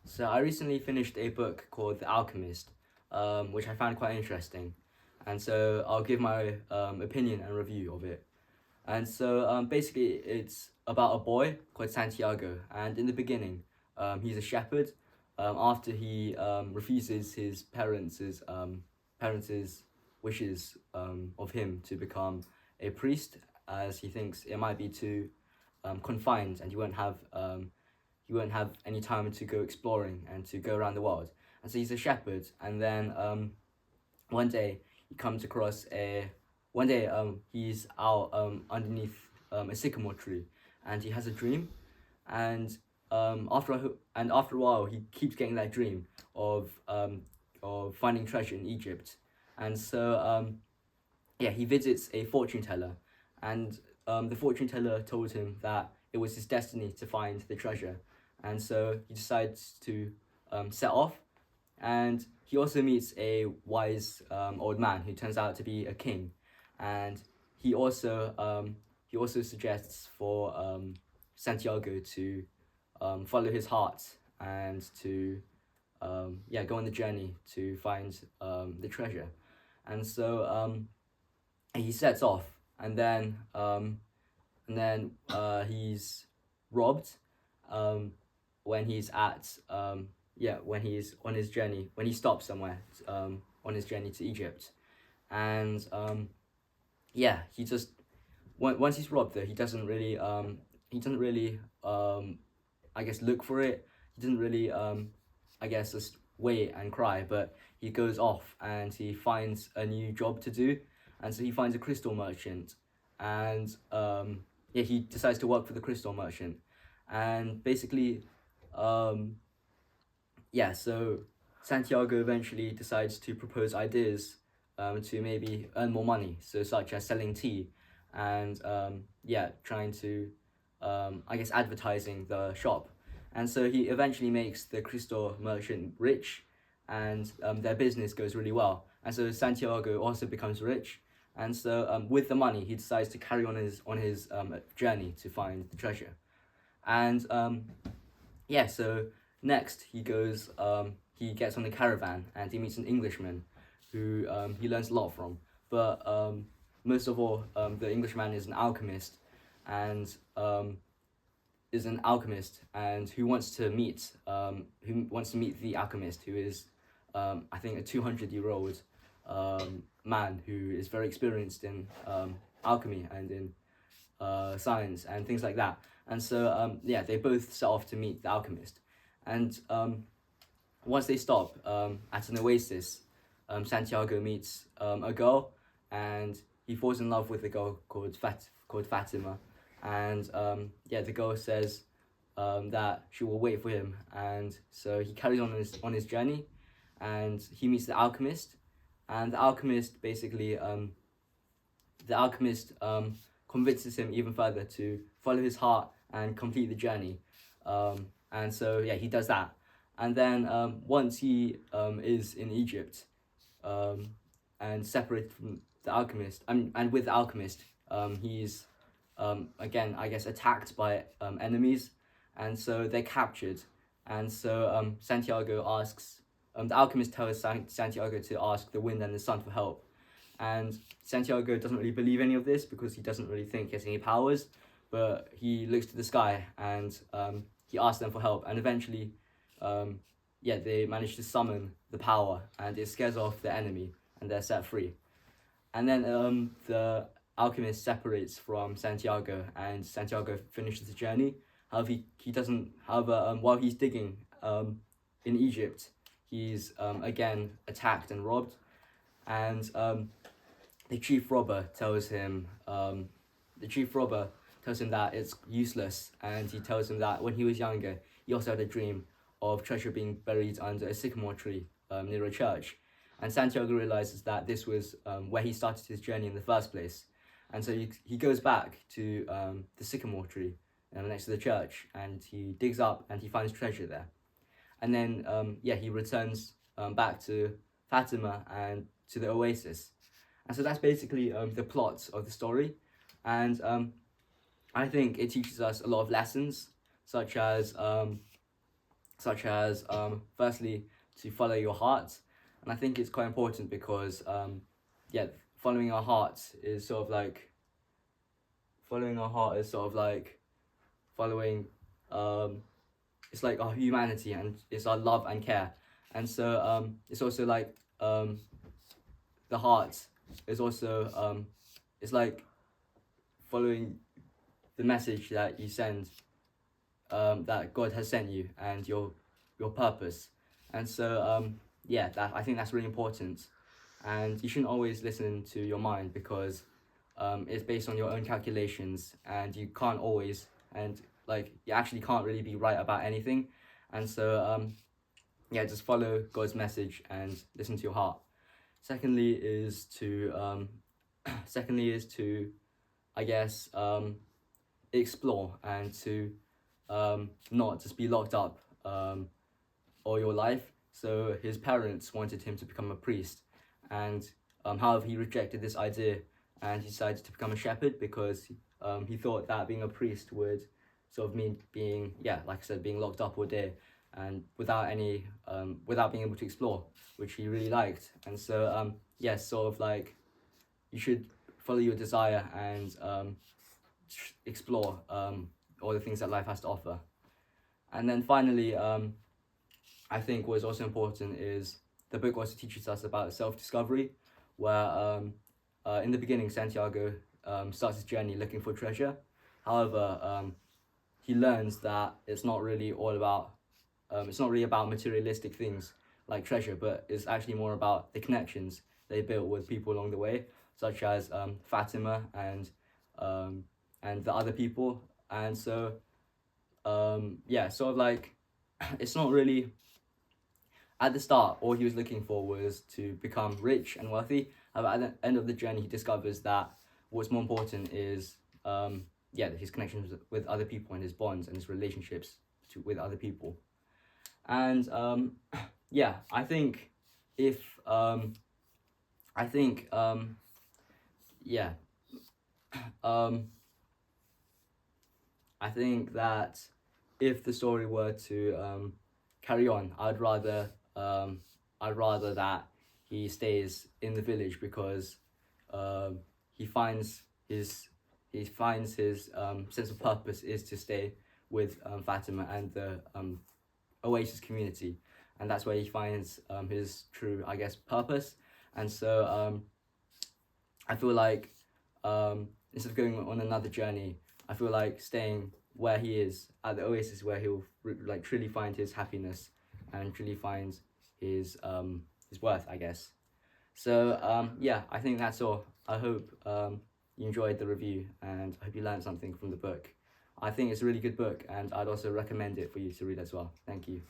So I recently finished a book called The Alchemist, which I found quite interesting, and so I'll give my opinion and review of it. And so basically, it's about a boy called Santiago, and in the beginning, he's a shepherd. After he refuses his parents' wishes of him to become a priest, as he thinks it might be too confined, and he won't have any time to go exploring and to go around the world. And so he's a shepherd, and then one day he comes across a one day he's out underneath a sycamore tree, and he has a dream, and after a while he keeps getting that dream of finding treasure in Egypt, and so yeah, he visits a fortune teller, and the fortune teller told him that it was his destiny to find the treasure, and so he decides to set off, and he also meets a wise old man who turns out to be a king, and he also suggests for Santiago to follow his heart and to yeah, go on the journey to find the treasure, and so he sets off, and then he's robbed um, when he's at when he's on his journey, when he stops somewhere on his journey to Egypt, and yeah, he just once he's robbed though, he doesn't really I guess look for it. He doesn't really I guess just wait and cry, but he goes off and he finds a new job to do, and so he finds a crystal merchant, and yeah, he decides to work for the crystal merchant, and basically um, yeah, so Santiago eventually decides to propose ideas to maybe earn more money, so such as selling tea, and yeah, trying to I guess advertising the shop, and so he eventually makes the crystal merchant rich, and their business goes really well, and so Santiago also becomes rich, and so with the money he decides to carry on his journey to find the treasure, and yeah, so next he gets on a caravan and he meets an Englishman who he learns a lot from. But most of all, the Englishman is an alchemist, and who wants to meet the alchemist, who is I think a 200-year-old man who is very experienced in alchemy and in science and things like that. And so yeah, they both set off to meet the alchemist, and once they stop at an oasis, Santiago meets a girl, and he falls in love with a girl called Fatima, and yeah, the girl says that she will wait for him, and so he carries on his journey, and he meets the alchemist, and the alchemist convinces him even further to follow his heart and complete the journey. And so yeah, he does that. And then once he is in Egypt and separated from the alchemist, and with the alchemist, he's again, I guess, attacked by enemies, and so they're captured. And so the alchemist tells Santiago to ask the wind and the sun for help, and Santiago doesn't really believe any of this because he doesn't really think he has any powers, but he looks to the sky and he asks them for help, and eventually yeah, they manage to summon the power, and it scares off the enemy, and they're set free. And then the alchemist separates from Santiago, and Santiago finishes the journey. However, he doesn't. However, while he's digging in Egypt, he's again attacked and robbed, and the chief robber tells him that it's useless, and he tells him that when he was younger, he also had a dream of treasure being buried under a sycamore tree near a church, and Santiago realizes that this was where he started his journey in the first place, and so he goes back to the sycamore tree next to the church, and he digs up and he finds treasure there, and then yeah, he returns back to Fatima and to the oasis. And so that's basically the plot of the story, and I think it teaches us a lot of lessons, such as such as firstly to follow your heart, and I think it's quite important because yeah, following our heart is sort of like following it's like our humanity and it's our love and care, and so it's also like the heart is also it's like following the message that you send, that God has sent you and your purpose. And so yeah, that I think that's really important, and you shouldn't always listen to your mind because it's based on your own calculations, and you can't always, and like you actually can't really be right about anything. And so yeah, just follow God's message and listen to your heart. Secondly is to I guess explore and to not just be locked up all your life. So his parents wanted him to become a priest, and however he rejected this idea and he decided to become a shepherd because he thought that being a priest would sort of mean being, yeah, like I said, being locked up all day and without any without being able to explore, which he really liked. And so yeah, sort of like you should follow your desire and explore all the things that life has to offer. And then finally, I think what is also important is the book also teaches us about self-discovery, where in the beginning Santiago starts his journey looking for treasure. However, he learns that it's not really about materialistic things like treasure, but it's actually more about the connections they built with people along the way, such as Fatima and the other people. And so yeah, sort of like it's not really at the start, all he was looking for was to become rich and wealthy. At the end of the journey, he discovers that what's more important is, yeah, his connections with other people and his bonds and his relationships with other people. And yeah, I think if, yeah, um, I think that if the story were to carry on, I'd rather that he stays in the village because um, he finds his sense of purpose is to stay with Fatima and the Oasis community, and that's where he finds his true, I guess, purpose. And so I feel like instead of going on another journey, I feel like staying where he is at the Oasis, where he'll like truly find his happiness and truly find his worth, I guess. So yeah, I think that's all. I hope you enjoyed the review and I hope you learned something from the book. I think it's a really good book and I'd also recommend it for you to read as well. Thank you.